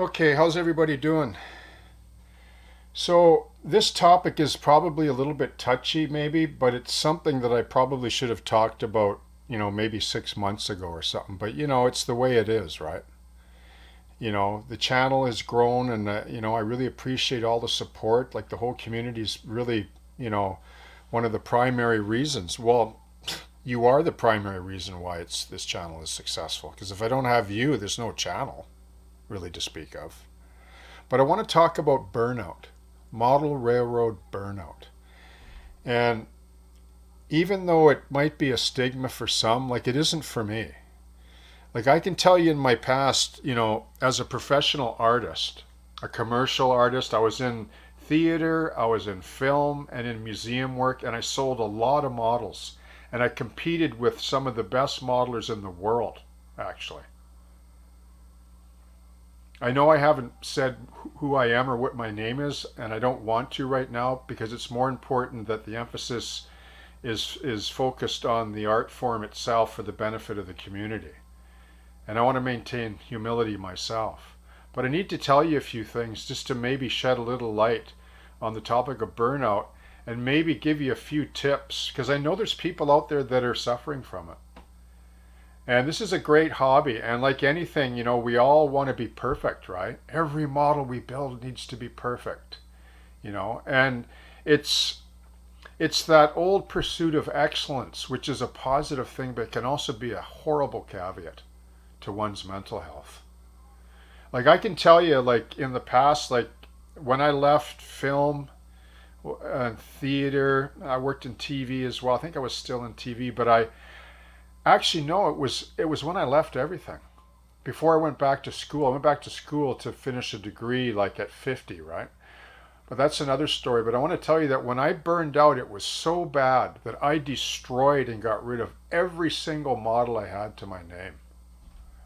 Okay, how's everybody doing? So, this topic is probably a little bit touchy, maybe, but it's something that I probably should have talked about, maybe 6 months ago or something. But, it's the way it is, right? The channel has grown, and, I really appreciate all the support. Like, the whole community is really, one of the primary reasons. Well, you are the primary reason why this channel is successful. Because if I don't have you, there's no channel really to speak of. But I want to talk about burnout, model railroad burnout. And even though it might be a stigma for some, like it isn't for me. Like I can tell you in my past, as a professional artist, a commercial artist, I was in theater, I was in film and in museum work, and I sold a lot of models. And I competed with some of the best modelers in the world, actually. I know I haven't said who I am or what my name is, and I don't want to right now because it's more important that the emphasis is focused on the art form itself for the benefit of the community. And I want to maintain humility myself. But I need to tell you a few things just to maybe shed a little light on the topic of burnout and maybe give you a few tips because I know there's people out there that are suffering from it. And this is a great hobby. And like anything, we all want to be perfect, right? Every model we build needs to be perfect, And it's it's that old pursuit of excellence, which is a positive thing, but can also be a horrible caveat to one's mental health. Like I can tell you, like in the past, like when I left film and theater, I worked in TV as well. I think I was still in TV, but I actually no, it was when I left everything. Before I went back to school, I went back to school to finish a degree like at 50, right? But that's another story. But I want to tell you that when I burned out, it was so bad that I destroyed and got rid of every single model I had to my name.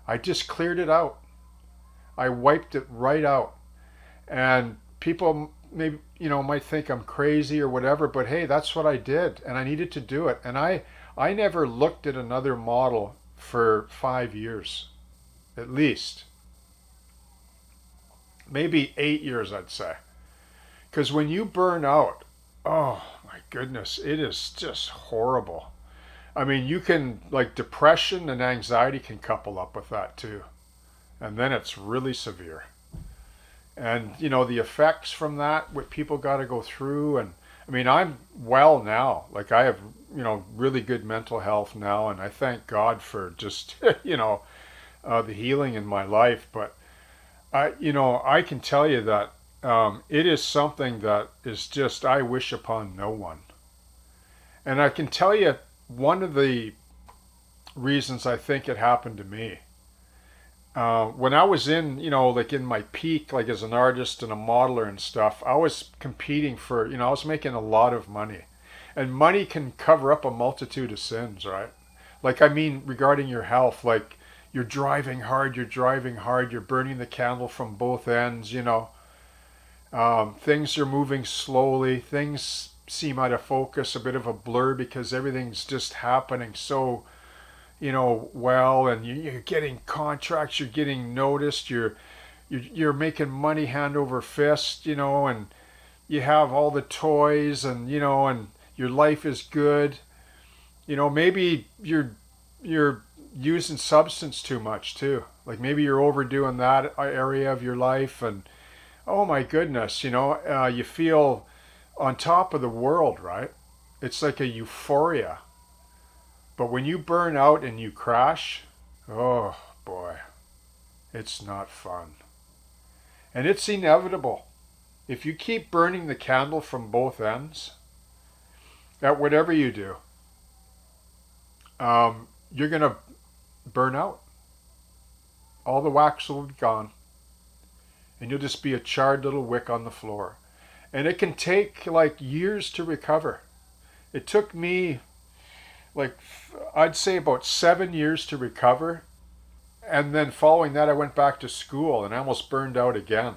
I just cleared it out. I wiped it right out. And people maybe, might think I'm crazy or whatever, but hey, that's what I did. And I needed to do it. And I never looked at another model for 5 years, at least. Maybe 8 years, I'd say. Because when you burn out, oh my goodness, it is just horrible. I mean, you can, like, depression and anxiety can couple up with that too. And then it's really severe. And, the effects from that, what people got to go through. And I mean, I'm well now. Like, I have, really good mental health now. And I thank God for just, the healing in my life. But I can tell you that it is something that is just I wish upon no one. And I can tell you one of the reasons I think it happened to me. When I was in, like in my peak, like as an artist and a modeler and stuff, I was competing for, I was making a lot of money. And money can cover up a multitude of sins, right? Like, I mean, regarding your health, like you're driving hard, you're burning the candle from both ends. Things are moving slowly. Things seem out of focus, a bit of a blur because everything's just happening so, well, and you're getting contracts, you're getting noticed, you're making money hand over fist, and you have all the toys, and your life is good. Maybe you're using substance too much too. Like maybe you're overdoing that area of your life, and oh my goodness, you feel on top of the world, right? It's like a euphoria. But when you burn out and you crash, oh boy, it's not fun. And it's inevitable. If you keep burning the candle from both ends, at whatever you do, you're going to burn out. All the wax will be gone, and you'll just be a charred little wick on the floor. And it can take like years to recover. It took me like I'd say about 7 years to recover. And then following that, I went back to school and I almost burned out again,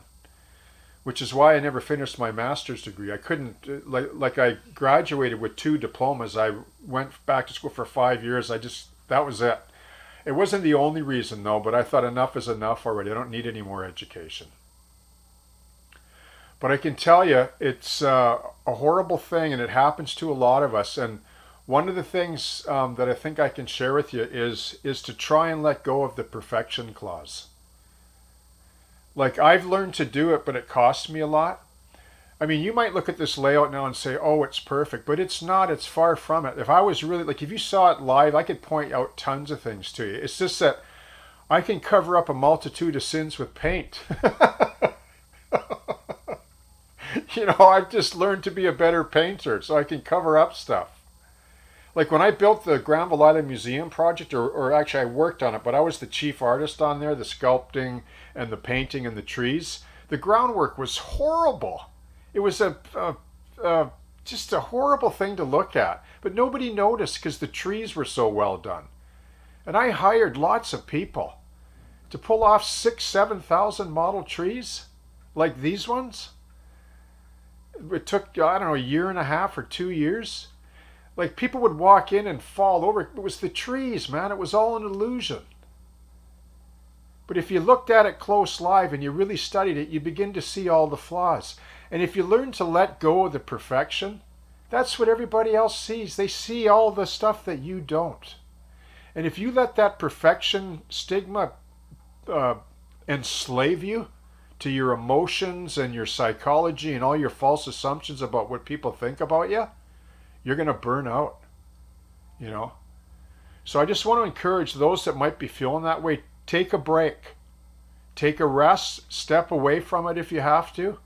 which is why I never finished my master's degree. I couldn't, like I graduated with two diplomas. I went back to school for 5 years. That was it. It wasn't the only reason though, but I thought enough is enough already. I don't need any more education. But I can tell you, it's a horrible thing, and it happens to a lot of us. And one of the things that I think I can share with you is to try and let go of the perfection clause. Like, I've learned to do it, but it costs me a lot. I mean, you might look at this layout now and say, oh, it's perfect, but it's not. It's far from it. If I was really, like, if you saw it live, I could point out tons of things to you. It's just that I can cover up a multitude of sins with paint. I've just learned to be a better painter, so I can cover up stuff. Like when I built the Granville Island Museum project, or actually I worked on it, but I was the chief artist on there, the sculpting and the painting and the trees. The groundwork was horrible. It was just a horrible thing to look at. But nobody noticed because the trees were so well done. And I hired lots of people to pull off 6,000, 7,000 model trees like these ones. It took, I don't know, a year and a half or 2 years. Like people would walk in and fall over. It was the trees, man. It was all an illusion. But if you looked at it close live and you really studied it, you begin to see all the flaws. And if you learn to let go of the perfection, that's what everybody else sees. They see all the stuff that you don't. And if you let that perfection stigma enslave you to your emotions and your psychology and all your false assumptions about what people think about you, you're going to burn out, So I just want to encourage those that might be feeling that way, take a break. Take a rest, step away from it if you have to.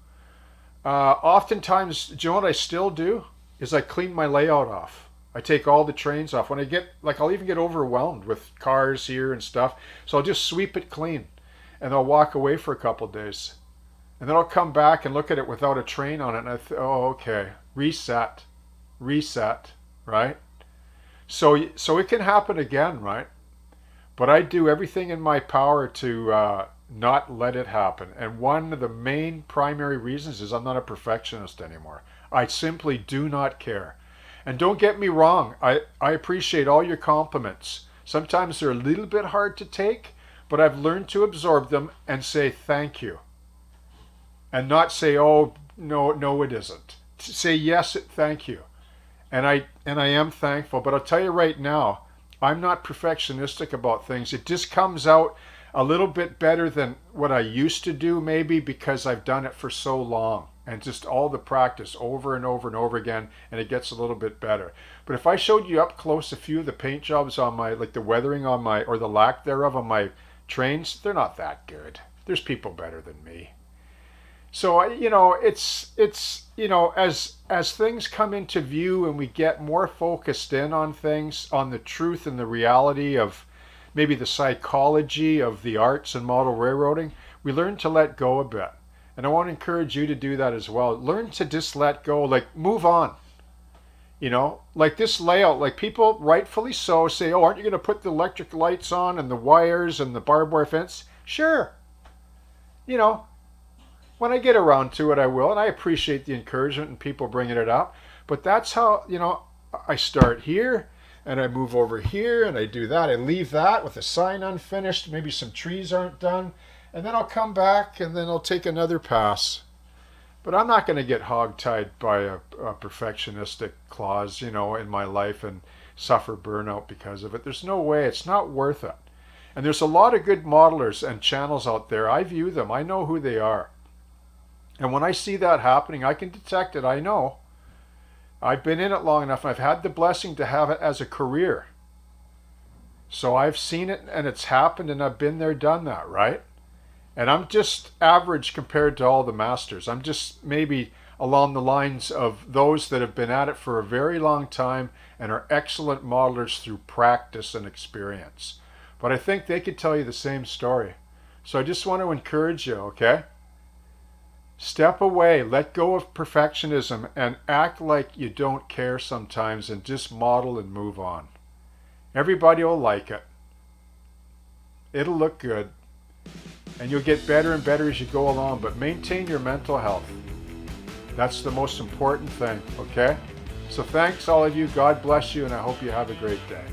Oftentimes, do you know what I still do? Is I clean my layout off. I take all the trains off. When I get, I'll even get overwhelmed with cars here and stuff. So I'll just sweep it clean. And I'll walk away for a couple of days. And then I'll come back and look at it without a train on it. And okay, reset, right? So it can happen again, right? But I do everything in my power to not let it happen. And one of the main primary reasons is I'm not a perfectionist anymore. I simply do not care. And don't get me wrong, I appreciate all your compliments. Sometimes they're a little bit hard to take, but I've learned to absorb them and say thank you. And not say, oh, no, it isn't. Say yes, thank you. And I am thankful. But I'll tell you right now, I'm not perfectionistic about things. It just comes out a little bit better than what I used to do, maybe because I've done it for so long. And just all the practice over and over and over again, and it gets a little bit better. But if I showed you up close a few of the paint jobs on my, like the weathering on my, or the lack thereof on my trains, they're not that good. There's people better than me. So, it's as things come into view and we get more focused in on things, on the truth and the reality of maybe the psychology of the arts and model railroading, we learn to let go a bit. And I want to encourage you to do that as well. Learn to just let go, like move on. Like this layout, like people rightfully so say, oh, aren't you going to put the electric lights on and the wires and the barbed wire fence? Sure. When I get around to it, I will, and I appreciate the encouragement and people bringing it up. But that's how, I start here, and I move over here, and I do that. I leave that with a sign unfinished. Maybe some trees aren't done. And then I'll come back, and then I'll take another pass. But I'm not going to get hogtied by a perfectionistic clause, in my life and suffer burnout because of it. There's no way. It's not worth it. And there's a lot of good modelers and channels out there. I view them. I know who they are. And when I see that happening, I can detect it. I know. I've been in it long enough, and I've had the blessing to have it as a career. So I've seen it, and it's happened, and I've been there, done that, right? And I'm just average compared to all the masters. I'm just maybe along the lines of those that have been at it for a very long time and are excellent modelers through practice and experience. But I think they could tell you the same story. So I just want to encourage you, okay? Step away, let go of perfectionism, and act like you don't care sometimes, and just model and move on. Everybody will like it. It'll look good. And you'll get better and better as you go along, but maintain your mental health. That's the most important thing, okay? So thanks all of you. God bless you, and I hope you have a great day.